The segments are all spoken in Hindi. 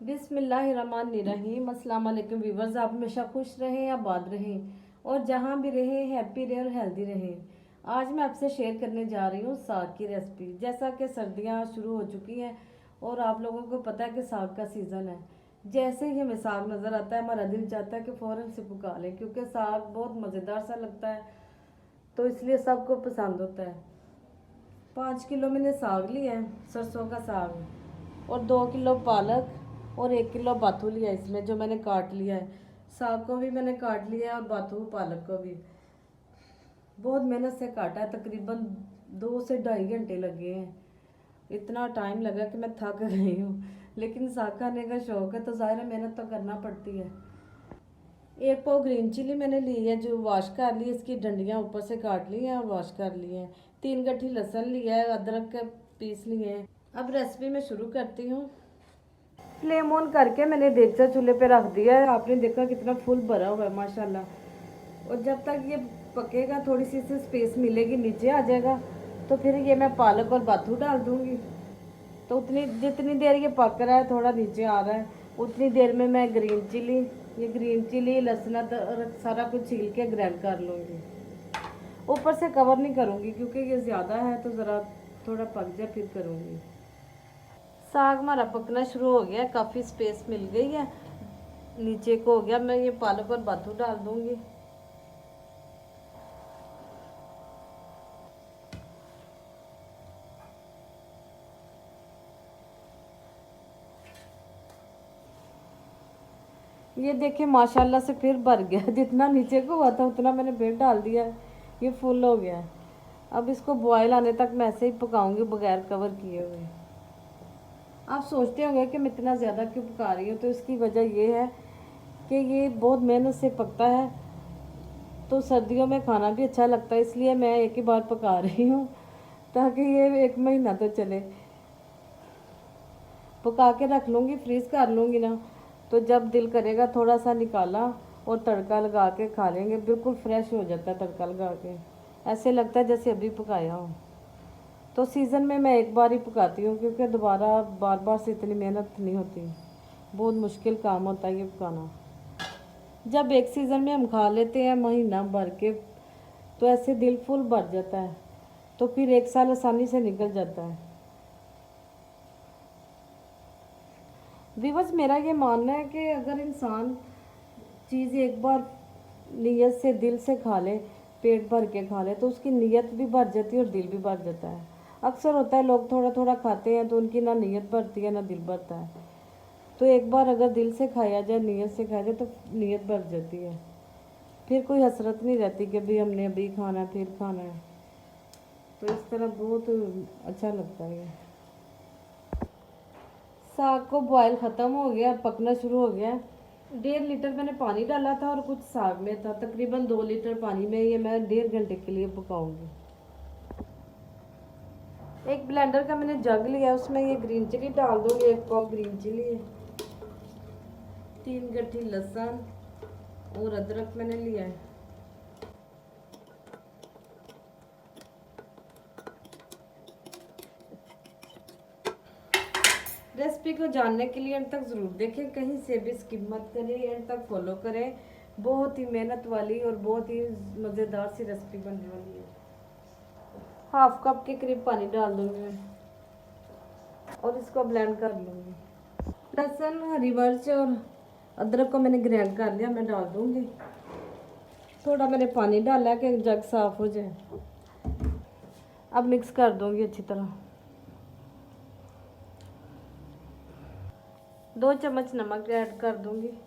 बिस्मिल्लाहिर्रहमानिर्रहीम। अस्सलाम वालेकुम व्यूवर्स, आप हमेशा खुश रहें, आबाद रहें और जहाँ भी रहें हैप्पी रहें और हेल्दी रहें। आज मैं आपसे शेयर करने जा रही हूँ साग की रेसिपी। जैसा कि सर्दियाँ शुरू हो चुकी हैं और आप लोगों को पता है कि साग का सीज़न है। जैसे ही हमें साग नज़र आता है हमारा दिल चाहता है कि फ़ौरन से पका लें, क्योंकि साग बहुत मज़ेदार सा लगता है, तो इसलिए सबको पसंद होता है। 5 किलो मैंने साग लिया है, सरसों का साग, और 2 किलो पालक और 1 किलो बाथू लिया इसमें, जो मैंने काट लिया है। साग को भी मैंने काट लिया है और बाथू पालक को भी बहुत मेहनत से काटा है। तकरीबन 2 से ढाई घंटे लगे हैं। इतना टाइम लगा कि मैं थक गई हूँ, लेकिन साग खाने का शौक है तो ज़ाहिर है मेहनत तो करना पड़ती है। 1 पाव ग्रीन चिली मैंने ली है, जो वॉश कर ली, इसकी डंडियाँ ऊपर से काट ली हैं और वॉश कर ली हैं। 3 गट्ठी लहसुन लिया है, अदरक के पीस लिए हैं। अब रेसिपी में शुरू करती हूँ। फ्लेम ऑन करके मैंने देगचा चूल्हे पे रख दिया है। आपने देखा कितना फुल भरा हुआ है माशाल्लाह। और जब तक ये पकेगा, थोड़ी सी इसे स्पेस मिलेगी, नीचे आ जाएगा, तो फिर ये मैं पालक और बाथू डाल दूँगी। तो उतनी जितनी देर ये पक रहा है, थोड़ा नीचे आ रहा है, उतनी देर में मैं ग्रीन चिली लहसुन अदरक सारा कुछ छील के ग्राइंड कर लूँगी। ऊपर से कवर नहीं करूँगी क्योंकि ये ज़्यादा है, तो ज़रा थोड़ा पक जाए फिर करूँगी। साग हमारा पकना शुरू हो गया, काफ़ी स्पेस मिल गई है, नीचे को हो गया। मैं ये पालक और बाथू डाल दूँगी। ये देखें माशाल्लाह से फिर भर गया, जितना नीचे को हुआ था उतना मैंने फिर डाल दिया है, ये फुल हो गया है। अब इसको बॉयल आने तक मैं ऐसे ही पकाऊंगी बगैर कवर किए हुए। आप सोचते होंगे कि मैं इतना ज़्यादा क्यों पका रही हूँ, तो इसकी वजह ये है कि ये बहुत मेहनत से पकता है, तो सर्दियों में खाना भी अच्छा लगता है, इसलिए मैं एक ही बार पका रही हूँ ताकि ये 1 महीना तो चले। पका के रख लूँगी, फ्रीज़ कर लूँगी ना, तो जब दिल करेगा थोड़ा सा निकाला और तड़का लगा के खा लेंगे। बिल्कुल फ्रेश हो जाता है तड़का लगा के, ऐसे लगता है जैसे अभी पकाया हो। तो सीज़न में मैं एक बार ही पकाती हूँ, क्योंकि दोबारा बार बार से इतनी मेहनत नहीं होती, बहुत मुश्किल काम होता है ये पकाना। जब एक सीज़न में हम खा लेते हैं महीना भर के, तो ऐसे दिल फुल भर जाता है, तो फिर 1 साल आसानी से निकल जाता है। व्यूअर्स, मेरा ये मानना है कि अगर इंसान चीज़ एक बार नीयत से दिल से खा ले, पेट भर के खा ले, तो उसकी नीयत भी भर जाती है और दिल भी भर जाता है। अक्सर होता है लोग थोड़ा थोड़ा खाते हैं तो उनकी ना नीयत भरती है ना दिल भरता है। तो एक बार अगर दिल से खाया जाए, नीयत से खाया जाए, तो नीयत भर जाती है, फिर कोई हसरत नहीं रहती कि भाई हमने अभी खाना है फिर खाना है। तो इस तरह बहुत अच्छा लगता है। साग को बॉयल ख़त्म हो गया, पकना शुरू हो गया। 1.5 लीटर मैंने पानी डाला था और कुछ साग में था। तकरीबन 2 लीटर पानी में ये मैं 1.5 घंटे के लिए पकाऊंगी। एक ब्लेंडर का मैंने जग लिया, उसमें ये ग्रीन चिली डाल दूँगी। 1 पाव ग्रीन चिली है, 3 गट्ठी लहसुन और अदरक मैंने लिया है। रेसिपी को जानने के लिए एंड तक ज़रूर देखें, कहीं से भी स्किप मत करें, एंड तक फॉलो करें। बहुत ही मेहनत वाली और बहुत ही मज़ेदार सी रेसिपी बनने वाली है। 1/2 कप के करीब पानी डाल दूँगी मैं और इसको ब्लेंड कर लूँगी। लहसुन, हरी मिर्च और अदरक को मैंने ग्राइंड कर लिया, मैं डाल दूँगी। थोड़ा मैंने पानी डाला कि जग साफ़ हो जाए। अब मिक्स कर दूँगी अच्छी तरह। 2 चम्मच नमक ऐड कर दूँगी।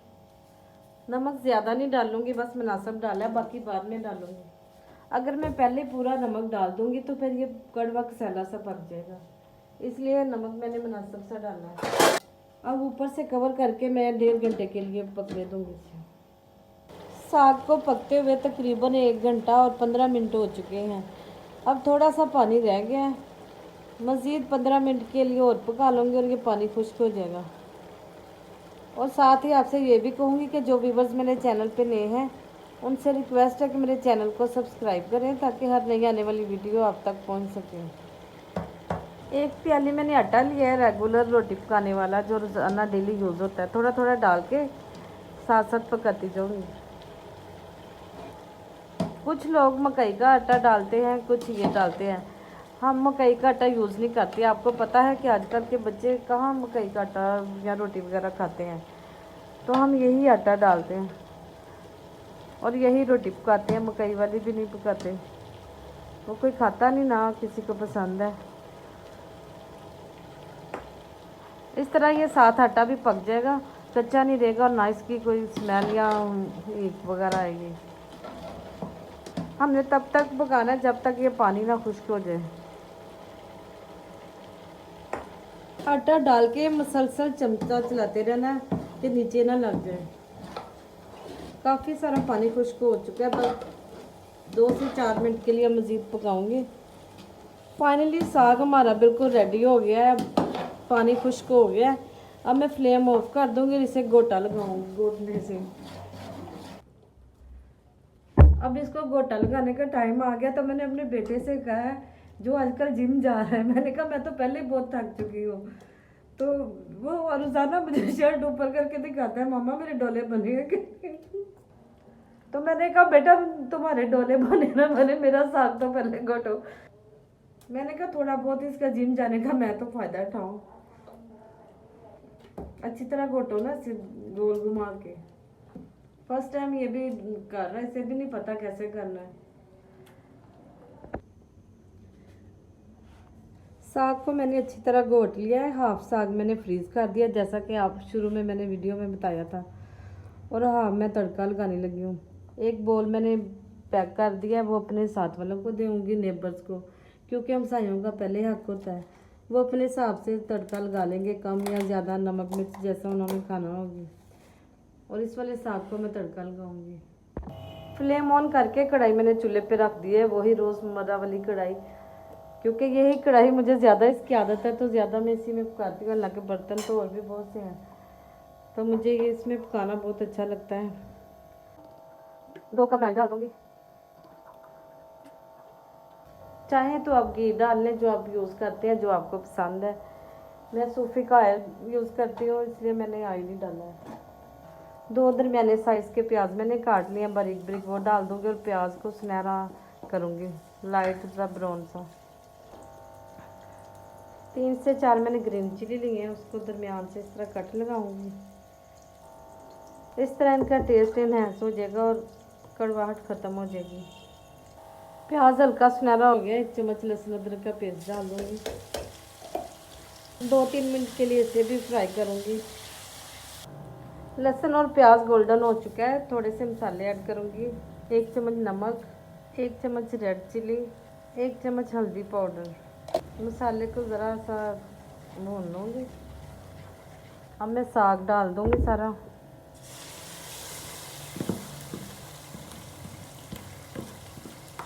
नमक ज़्यादा नहीं डालूँगी, बस मुनासिब डाला है, बाकी बाद में डालूँगी। अगर मैं पहले पूरा नमक डाल दूँगी तो फिर ये कड़वा कसाला सा पक जाएगा, इसलिए नमक मैंने मुनासिब सा डाला है। अब ऊपर से कवर करके मैं 1.5 घंटे के लिए पकने दूँगी इसे। साग को पकते हुए तकरीबन 1 घंटा और 15 मिनट हो चुके हैं। अब थोड़ा सा पानी रह गया है, मज़ीद 15 मिनट के लिए और पका लूँगी और ये पानी खुश्क हो जाएगा। और साथ ही आपसे ये भी कहूँगी कि जो व्यूवर्स मेरे चैनल पे नए हैं, उनसे रिक्वेस्ट है कि मेरे चैनल को सब्सक्राइब करें, ताकि हर नई आने वाली वीडियो आप तक पहुँच सके। एक प्याली मैंने आटा लिया है, रेगुलर रोटी पकाने वाला जो रोज़ाना डेली यूज़ होता है। थोड़ा थोड़ा डाल के साथ साथ पकाती जाऊँगी। कुछ लोग मकई का आटा डालते हैं, कुछ ये डालते हैं। हम मकई का आटा यूज़ नहीं करते। आपको पता है कि आजकल के बच्चे कहाँ मकई का आटा या रोटी वगैरह खाते हैं, तो हम यही आटा डालते हैं और यही रोटी पकाते हैं। मकई वाली भी नहीं पकाते, वो कोई खाता नहीं, ना किसी को पसंद है। इस तरह ये साथ आटा भी पक जाएगा, कच्चा नहीं रहेगा और ना इसकी कोई स्मेल या हीट वगैरह आएगी। हमने तब तक पकाना है जब तक ये पानी ना खुश्क हो जाए। आटा डाल के मसलसल चमचा चलाते रहना है कि नीचे ना लग जाए। काफ़ी सारा पानी खुश्क हो चुका है, बस 2 से 4 मिनट के लिए मज़ीद पकाऊंगी। फाइनली साग हमारा बिल्कुल रेडी हो गया है, पानी खुश्क हो गया है। अब मैं फ्लेम ऑफ कर दूंगी, इसे गोटा लगाऊंगी गोटने से। अब इसको गोटा लगाने का टाइम आ गया, तो मैंने अपने बेटे से कहा है जो आजकल जिम जा रहा है, मैंने कहा मैं तो पहले ही बहुत थक चुकी हूँ। तो वो रोज़ाना मुझे शर्ट ऊपर करके दिखाता है, मामा मेरे डोले बने हैं। तो मैंने कहा बेटा तुम्हारे डोले बने ना बने, मेरा साग तो पहले गोटो। मैंने कहा थोड़ा बहुत इसका जिम जाने का मैं तो फ़ायदा उठाऊँ। अच्छी तरह घोटो ना, गोल घुमा के। फर्स्ट टाइम ये भी कर रहा है, इसे भी नहीं पता कैसे करना है। साग को मैंने अच्छी तरह घोट लिया है। हाफ साग मैंने फ्रीज़ कर दिया, जैसा कि आप शुरू में मैंने वीडियो में बताया था। और हाँ, मैं तड़का लगाने लगी हूँ। एक बोल मैंने पैक कर दिया है, वो अपने साथ वालों को दूँगी, नेबर्स को, क्योंकि हमसायों का पहले हक होता है। वो अपने हिसाब से तड़का लगा लेंगे, कम या ज़्यादा नमक मिर्च जैसा उन्होंने खाना होगी। और इस वाले साग को मैं तड़का लगाऊंगी। फ्लेम ऑन करके कढ़ाई मैंने चूल्हे पे रख दी है, वही रोज़मर्रा वाली कढ़ाई, क्योंकि यही कढ़ाई मुझे ज़्यादा इसकी आदत है, तो ज़्यादा मैं इसी में पकाती हूँ। हालांकि बर्तन तो और भी बहुत से हैं, तो मुझे ये इसमें पकाना बहुत अच्छा लगता है। 2 कप मैगी डाल दूँगी। चाहे तो आप घी डाल लें, जो आप यूज़ करते हैं, जो आपको पसंद है। मैं सूफी का ऑयल यूज़ करती हूँ, इसलिए मैंने ऑयल ही डाला है। 2 दरमियाने साइज़ के प्याज मैंने काट लिए बारीक बारीक, वो डाल दूँगी और प्याज को सुनहरा करूँगी, लाइट सा ब्राउन सा। 3 से 4 मैंने ग्रीन चिली लिए हैं, उसको दरमियान से इस तरह कट लगाऊंगी। इस तरह इनका टेस्ट इन्हेंस हो जाएगा और कड़वाहट ख़त्म हो जाएगी। प्याज हल्का सुनहरा हो गया, 1 चम्मच लहसुन अदरक का पेस्ट डाल दूँगी। 2-3 मिनट के लिए इसे भी फ्राई करूँगी। लहसुन और प्याज गोल्डन हो चुका है, थोड़े से मसाले ऐड करूँगी। 1 चम्मच नमक, 1 चम्मच रेड चिली, 1 चम्मच हल्दी पाउडर। मसाले को ज़रा सा भून लूँगी। अब मैं साग डाल दूँगी सारा।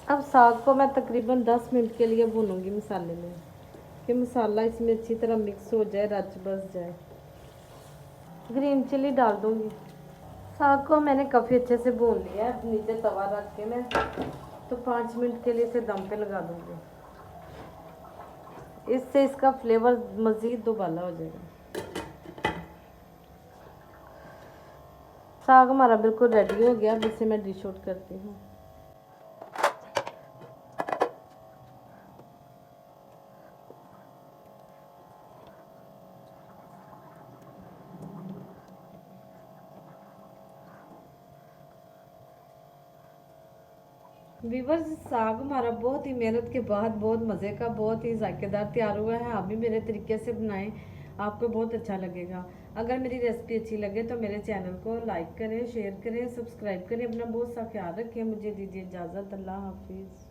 अब साग को मैं तकरीबन 10 मिनट के लिए भूनूँगी मसाले में, कि मसाला इसमें अच्छी तरह मिक्स हो जाए, रच बस जाए। ग्रीन चिली डाल दूँगी। साग को मैंने काफ़ी अच्छे से भून लिया है, नीचे तवा रख के मैं तो 5 मिनट के लिए इसे दम पे लगा दूँगी। इससे इसका फ्लेवर मज़ीद दुबाला हो जाएगा। साग हमारा बिल्कुल रेडी हो गया, अब इसे मैं डिश आउट करती हूँ। वीवर्स, साग हमारा बहुत ही मेहनत के बाद बहुत मज़े का, बहुत ही जायकेदार तैयार हुआ है। आप भी मेरे तरीके से बनाएं, आपको बहुत अच्छा लगेगा। अगर मेरी रेसिपी अच्छी लगे तो मेरे चैनल को लाइक करें, शेयर करें, सब्सक्राइब करें। अपना बहुत सा ख्याल रखें। मुझे दीजिए इजाज़त। अल्लाह हाफिज़।